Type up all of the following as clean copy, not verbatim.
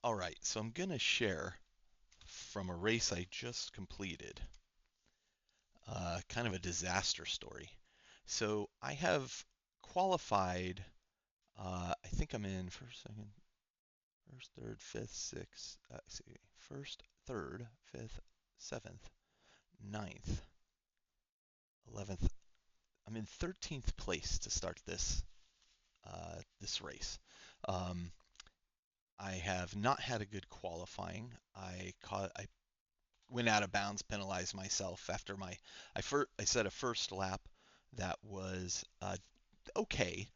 All right, so I'm going to share from a race I just completed, kind of a disaster story. So I have qualified, I think I'm in first, second, first, third, fifth, sixth, first, third, fifth, seventh, ninth, 11th. I'm in 13th place to start this race. Um, I have not had a good qualifying. I went out of bounds, penalized myself after I set a first lap that was okay,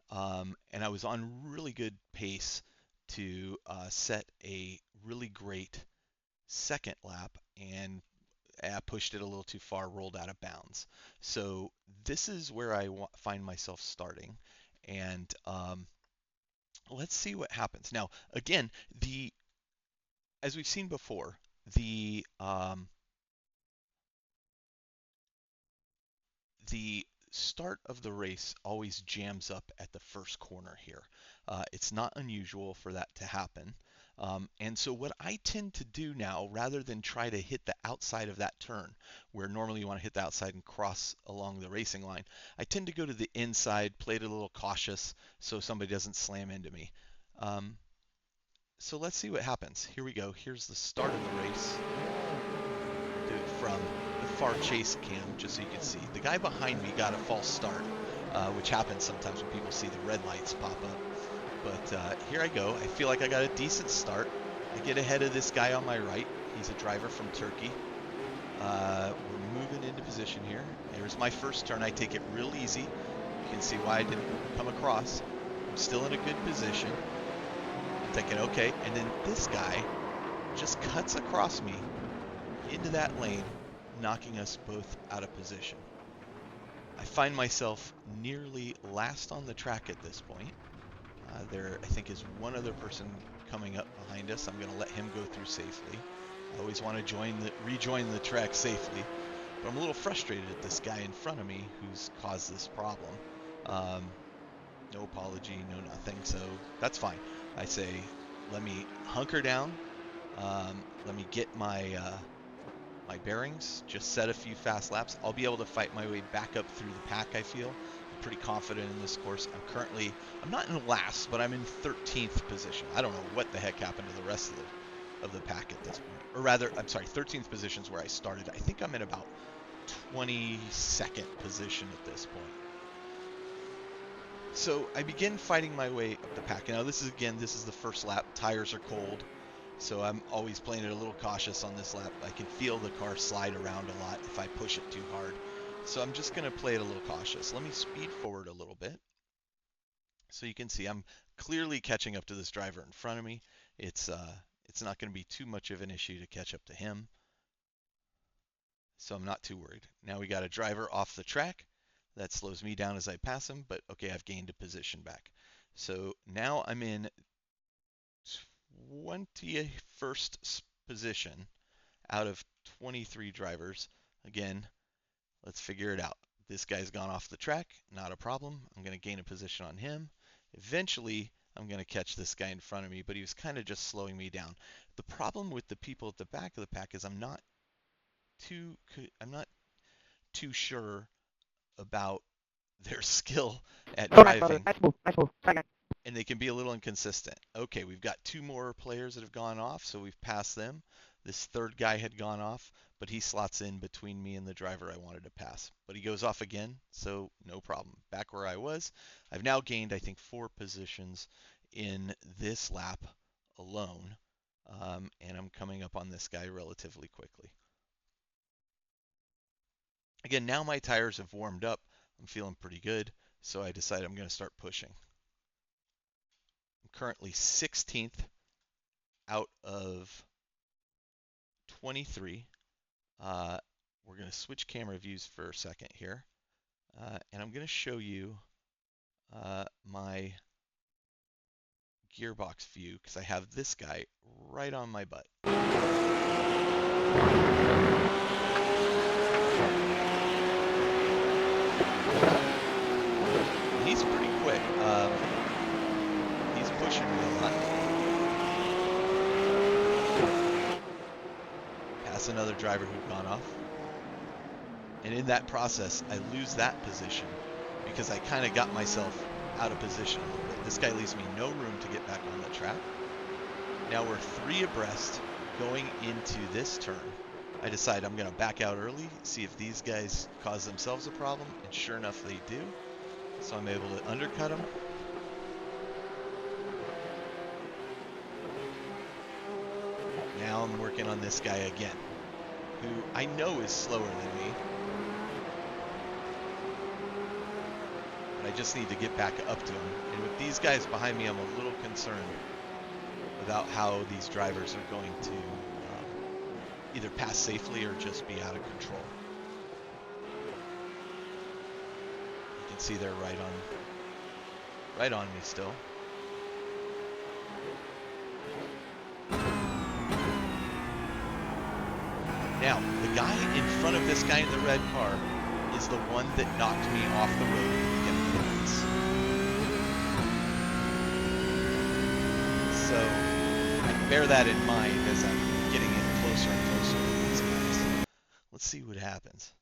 and I was on really good pace to set a really great second lap, and I pushed it a little too far, rolled out of bounds. So this is where I find myself starting, and let's see what happens. Now, again, the as we've seen before, the start of the race always jams up at the first corner here. It's not unusual for that to happen. And so what I tend to do now, rather than try to hit the outside of that turn, where normally you want to hit the outside and cross along the racing line, I tend to go to the inside, play it a little cautious so somebody doesn't slam into me. Um, so let's see what happens. Here we go. Here's the start of the race. Do it from the far chase cam just so you can see. The guy behind me got a false start, which happens sometimes when people see the red lights pop up. But here I go. I feel like I got a decent start. I get ahead of this guy on my right. He's a driver from Turkey. We're moving into position here. Here's my first turn. I take it real easy. You can see why I didn't come across. I'm still in a good position. I'm thinking, okay. And then this guy just cuts across me into that lane, knocking us both out of position. I find myself nearly last on the track at this point. There, I think, is one other person coming up behind us. I'm going to let him go through safely. I always want to rejoin the track safely, but I'm a little frustrated at this guy in front of me who's caused this problem. No apology, no nothing, so that's fine. I say, let me hunker down. Let me get my bearings, just set a few fast laps. I'll be able to fight my way back up through the pack, I feel. I'm pretty confident in this course. I'm not in last, but I'm in 13th position. I don't know what the heck happened to the rest of the pack at this point. Or rather, I'm sorry, 13th position is where I started. I think I'm in about 22nd position at this point. So I begin fighting my way up the pack. Now this is the first lap. Tires are cold. So I'm always playing it a little cautious on this lap. I can feel the car slide around a lot if I push it too hard. So I'm just going to play it a little cautious. Let me speed forward a little bit. So you can see I'm clearly catching up to this driver in front of me. It's not going to be too much of an issue to catch up to him. So I'm not too worried. Now we got a driver off the track. That slows me down as I pass him, but okay, I've gained a position back. So now I'm in 21st position out of 23 drivers. Again, let's figure it out. This guy's gone off the track, not a problem. I'm going to gain a position on him. Eventually, I'm going to catch this guy in front of me, but he was kind of just slowing me down. The problem with the people at the back of the pack is I'm not too sure about their skill at driving, and they can be a little inconsistent. Okay, we've got two more players that have gone off, so we've passed them. This third guy had gone off, but he slots in between me and the driver I wanted to pass. But he goes off again, so no problem. Back where I was. I've now gained, I think, 4 positions in this lap alone, and I'm coming up on this guy relatively quickly. Again, now my tires have warmed up. I'm feeling pretty good, so I decide I'm going to start pushing. I'm currently 16th out of 23. We're going to switch camera views for a second here, and I'm going to show you my gearbox view because I have this guy right on my butt. He's pretty quick. He's pushing me a lot. there's another driver who'd gone off. And in that process, I lose that position because I kind of got myself out of position a little bit. This guy leaves me no room to get back on the track. Now we're 3 abreast going into this turn. I decide I'm going to back out early, see if these guys cause themselves a problem, and sure enough they do. So I'm able to undercut them. Now I'm working on this guy again, who I know is slower than me. But I just need to get back up to him. And with these guys behind me, I'm a little concerned about how these drivers are going to either pass safely or just be out of control. You can see they're right on me still. Now, the guy in front of this guy in the red car is the one that knocked me off the road at the beginning of the race. So, I bear that in mind as I'm getting in closer and closer to these guys. Let's see what happens.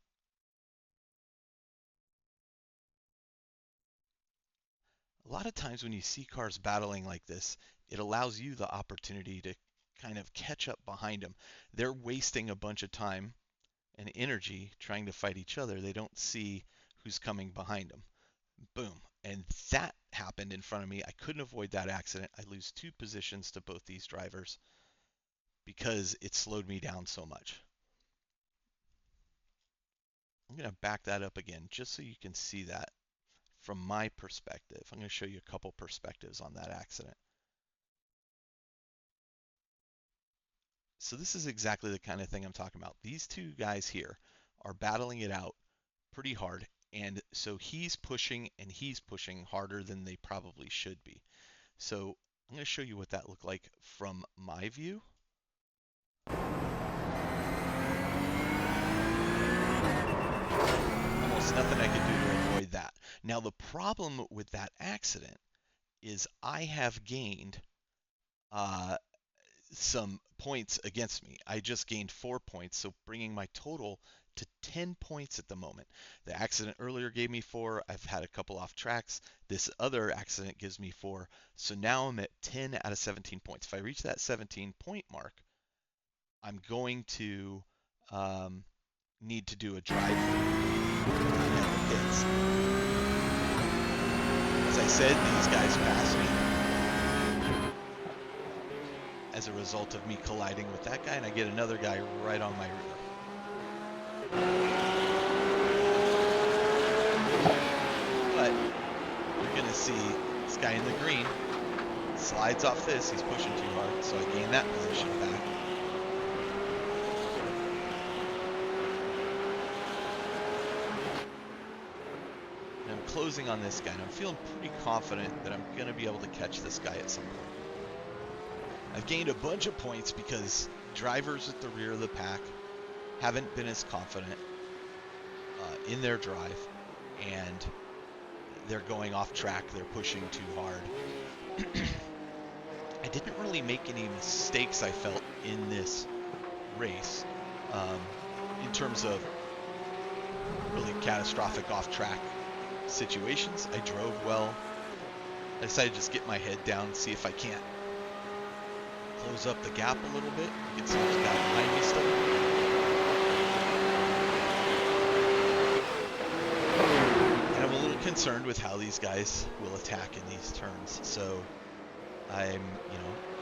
A lot of times when you see cars battling like this, it allows you the opportunity to kind of catch up behind them. They're wasting a bunch of time and energy trying to fight each other. They don't see who's coming behind them. Boom. And that happened in front of me. I couldn't avoid that accident. I lose 2 positions to both these drivers because it slowed me down so much. I'm going to back that up again just so you can see that from my perspective. I'm going to show you a couple perspectives on that accident. So this is exactly the kind of thing I'm talking about. These 2 guys here are battling it out pretty hard, and so he's pushing and he's pushing harder than they probably should be. So I'm going to show you what that looked like from my view. Almost nothing I could do to avoid that. Now the problem with that accident is I have gained some points against me. I just gained 4 points, so bringing my total to 10 points at the moment. The accident earlier gave me 4. I've had a couple off tracks. This other accident gives me 4. So now I'm at 10 out of 17 points. If I reach that 17-point mark, I'm going to need to do a drive hits. As I said, these guys passed me as a result of me colliding with that guy, and I get another guy right on my rear. But you're going to see this guy in the green slides off this. He's pushing too hard, so I gain that position back. And I'm closing on this guy, and I'm feeling pretty confident that I'm going to be able to catch this guy at some point. I've gained a bunch of points because drivers at the rear of the pack haven't been as confident in their drive, and they're going off track. They're pushing too hard. I didn't really make any mistakes, I felt, in this race in terms of really catastrophic off-track situations. I drove well. I decided to just get my head down and see if I can't close up the gap a little bit. You can see there's a guy behind me still. And I'm a little concerned with how these guys will attack in these turns. So I'm,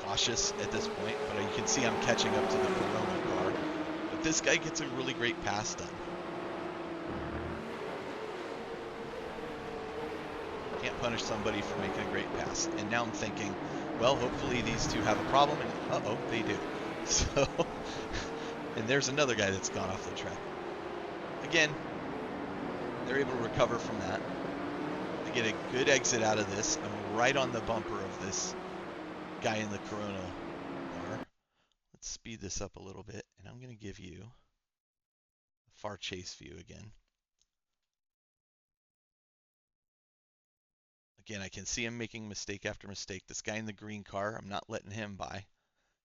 cautious at this point, but you can see I'm catching up to the Corona car. But this guy gets a really great pass done. Can't punish somebody for making a great pass. And now I'm thinking, well, hopefully these 2 have a problem, and uh-oh, they do. So, and there's another guy that's gone off the track. Again, they're able to recover from that. I get a good exit out of this. I'm right on the bumper of this guy in the Corona car. Let's speed this up a little bit, and I'm going to give you a far chase view again. Again, I can see him making mistake after mistake. This guy in the green car, I'm not letting him by.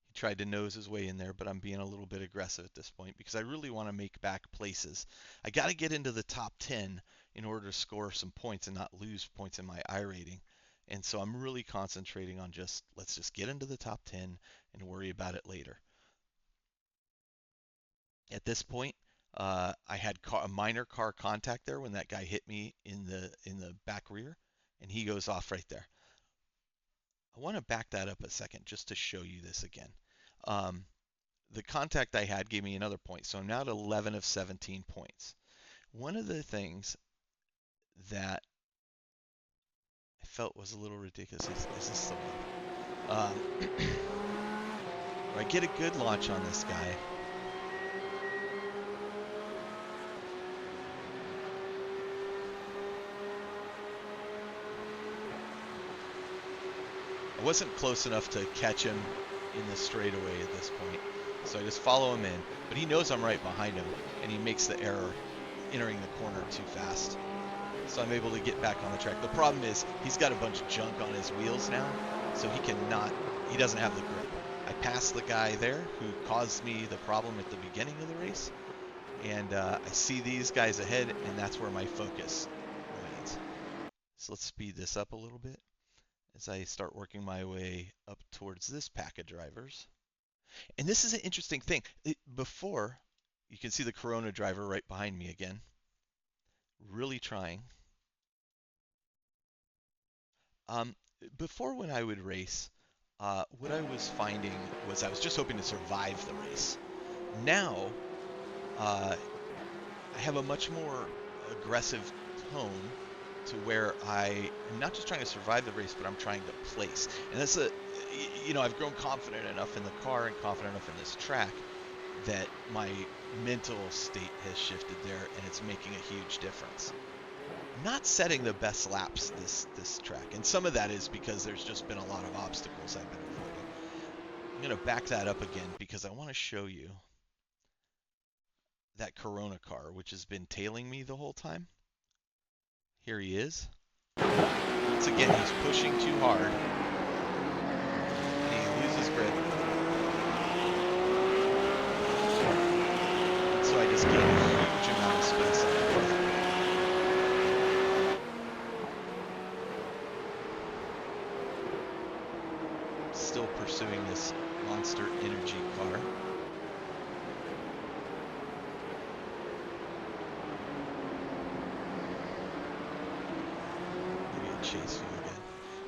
He tried to nose his way in there, but I'm being a little bit aggressive at this point because I really want to make back places. I got to get into the top 10 in order to score some points and not lose points in my I rating. And so I'm really concentrating on let's just get into the top 10 and worry about it later. At this point, I had a minor car contact there when that guy hit me in the back rear, and he goes off right there. I want to back that up a second just to show you this again. The contact I had gave me another point, so I'm now at 11 of 17 points. One of the things that I felt was a little ridiculous is this the one? Where I get a good launch on this guy. I wasn't close enough to catch him in the straightaway at this point, so I just follow him in, but he knows I'm right behind him, and he makes the error entering the corner too fast. So I'm able to get back on the track. The problem is he's got a bunch of junk on his wheels now, so he doesn't have the grip. I passed the guy there who caused me the problem at the beginning of the race, and I see these guys ahead, and that's where my focus remains. So let's speed this up a little bit as I start working my way up towards this pack of drivers. And this is an interesting thing. Before, you can see the Corona driver right behind me again, really trying. Before, when I would race, what I was finding was I was just hoping to survive the race. Now, I have a much more aggressive tone to where I am not just trying to survive the race, but I'm trying to place. And that's I've grown confident enough in the car and confident enough in this track that my mental state has shifted there, and it's making a huge difference. I'm not setting the best laps this track, and some of that is because there's just been a lot of obstacles I've been avoiding. I'm going to back that up again because I want to show you that Corona car, which has been tailing me the whole time. Here he is. Once again, he's pushing too hard, and he loses grip. And so I just gain a huge amount of space on the track. Still pursuing this Monster Energy car. Chase view again.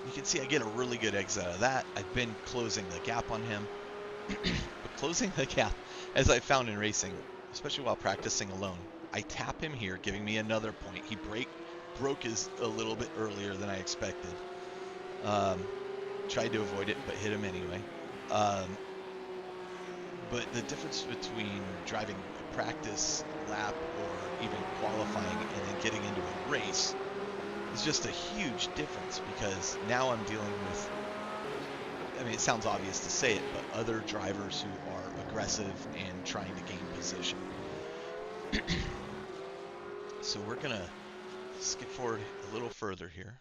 You can see I get a really good exit out of that. I've been closing the gap on him. But closing the gap, as I found in racing, especially while practicing alone, I tap him here, giving me another point. He broke his a little bit earlier than I expected. Tried to avoid it, but hit him anyway. But the difference between driving a practice lap or even qualifying and then getting into a race is just a huge difference, because now I'm dealing with, I mean, it sounds obvious to say it, but other drivers who are aggressive and trying to gain position. So we're going to skip forward a little further here.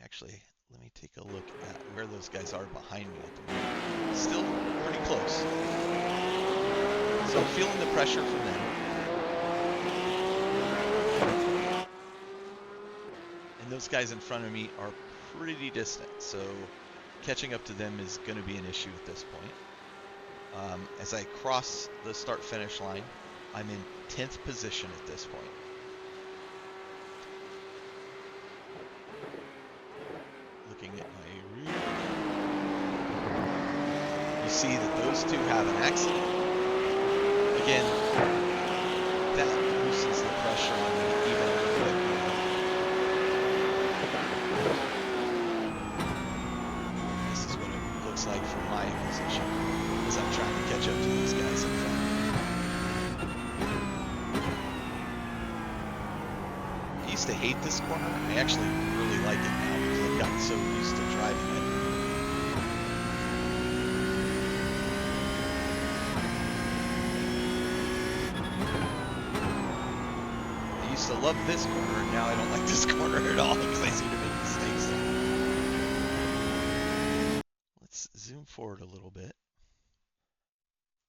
Actually, let me take a look at where those guys are behind me at the moment. Still pretty close. So I'm feeling the pressure from them. And those guys in front of me are pretty distant, so catching up to them is going to be an issue at this point. As I cross the start-finish line, I'm in 10th position at this point. Looking at my rear, you see that those two have an accident. Again, that loosens the pressure on me even a little bit. This is what it looks like from my position as I'm trying to catch up to these guys in front of me. I used to hate this corner. I actually really like it now because I've gotten so used to driving it. I used to love this corner, and now I don't like this corner at all because I seem to make mistakes. Let's zoom zoom forward a little bit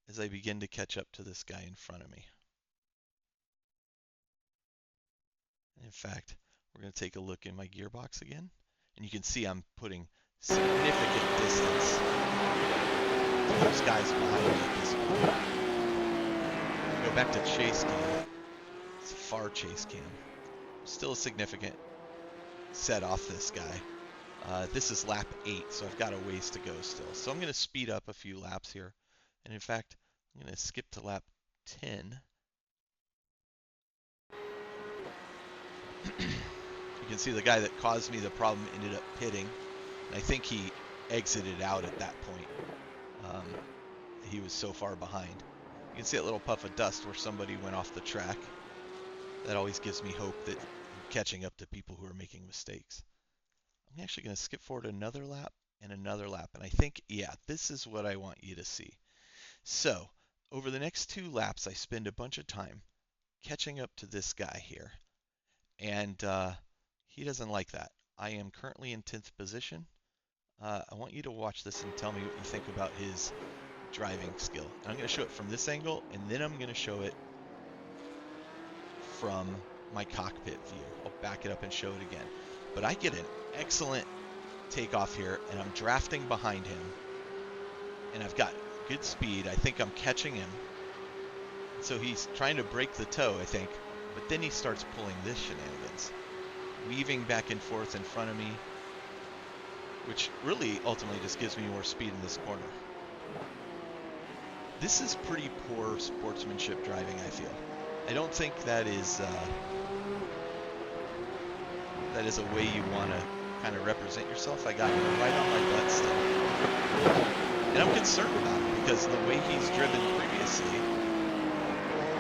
as I begin to catch up to this guy in front of me. In fact, we're going to take a look in my gearbox again, and you can see I'm putting significant distance to those guys behind me at this point. Go back to chase cam. It's a far chase cam. Still a significant set off this guy. This is lap 8, so I've got a ways to go still. So I'm going to speed up a few laps here. And in fact, I'm going to skip to lap 10. You can see the guy that caused me the problem ended up pitting. And I think he exited out at that point. He was so far behind. You can see that little puff of dust where somebody went off the track. That always gives me hope that I'm catching up to people who are making mistakes. I'm actually going to skip forward another lap and another lap. And I think, yeah, this is what I want you to see. So, over the next 2 laps, I spend a bunch of time catching up to this guy here. And he doesn't like that. I am currently in 10th position. I want you to watch this and tell me what you think about his driving skill. And I'm going to show it from this angle, and then I'm going to show it from my cockpit view. I'll back it up and show it again. But I get an excellent takeoff here, and I'm drafting behind him. And I've got good speed. I think I'm catching him. So he's trying to break the toe, I think. But then he starts pulling this shenanigans. Weaving back and forth in front of me, which really ultimately just gives me more speed in this corner. This is pretty poor sportsmanship driving, I feel. I don't think that is a way you want to kind of represent yourself. I got right on my butt still. And I'm concerned about it because the way he's driven previously,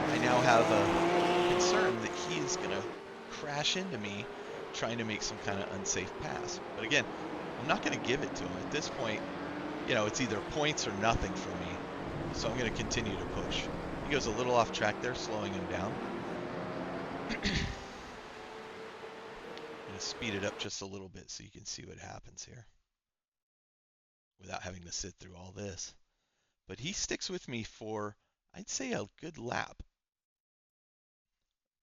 I now have a concern that he is going to crash into me trying to make some kind of unsafe pass. But again, I'm not going to give it to him. At this point, it's either points or nothing for me. So I'm going to continue to push. He goes a little off track there, slowing him down. I'm going to speed it up just a little bit so you can see what happens here without having to sit through all this. But he sticks with me for, I'd say, a good lap,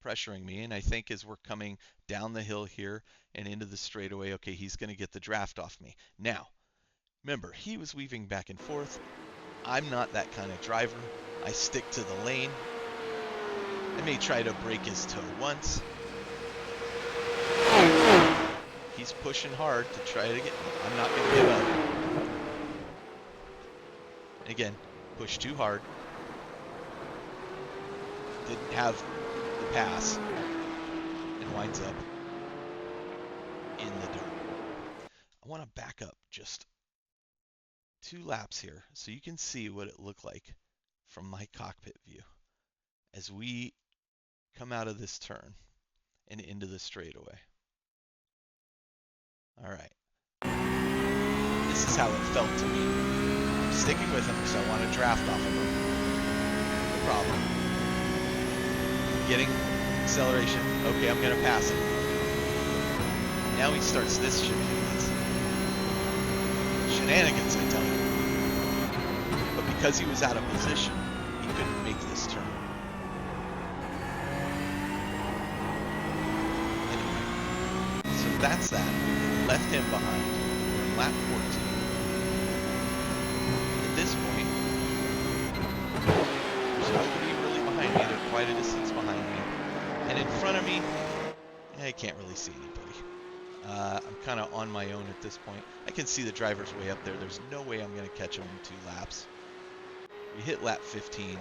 pressuring me. And I think as we're coming down the hill here and into the straightaway, okay, he's going to get the draft off me. Now, remember, he was weaving back and forth. I'm not that kind of driver. I stick to the lane. I may try to break his toe once. He's pushing hard to try to get me. I'm not going to give up. Again, push too hard. Didn't have the pass. And winds up in the dirt. I want to back up just 2 laps here so you can see what it looked like from my cockpit view as we come out of this turn and into the straightaway. All right. This is how it felt to me. I'm sticking with him because I want to draft off of him. No problem. Getting acceleration. Okay, I'm going to pass him. Now he starts this shenanigans. Shenanigans, I tell you. But because he was out of position, he couldn't make this turn. Anyway, so that's that. We left him behind. We're in lap 14. At this point, there's nobody really behind me. They're quite a distance behind me. And in front of me, I can't really see anybody. I'm kind of on my own at this point. I can see the driver's way up there. There's no way I'm going to catch him in 2 laps. We hit lap 15.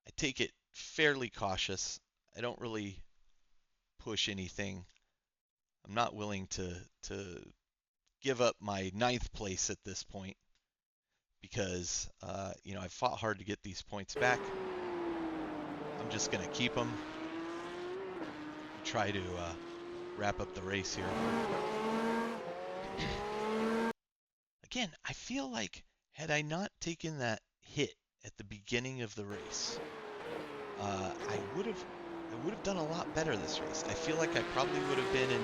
I take it fairly cautious. I don't really push anything. I'm not willing to give up my 9th place at this point because, I fought hard to get these points back. I'm just going to keep them. Try to wrap up the race here. Again, I feel like had I not taken that hit at the beginning of the race, I would have done a lot better this race. I feel like I probably would have been in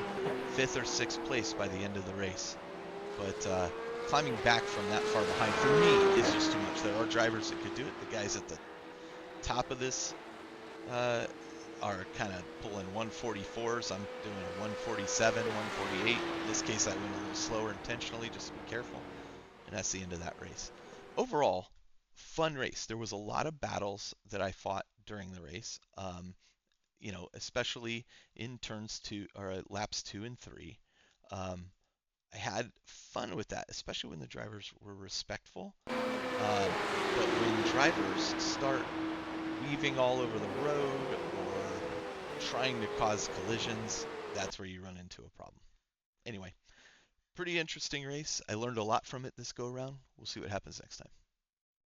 5th or 6th place by the end of the race. But climbing back from that far behind for me is just too much. There are drivers that could do it. The guys at the top of this are kind of pulling 144s. I'm doing a 147, 148. In this case, I went a little slower intentionally just to be careful. And that's the end of that race. Overall, fun race. There was a lot of battles that I fought during the race. Especially in turns two or laps 2 and 3. I had fun with that, especially when the drivers were respectful. But when drivers start weaving all over the road or trying to cause collisions, that's where you run into a problem. Anyway, pretty interesting race. I learned a lot from it this go around. We'll see what happens next time.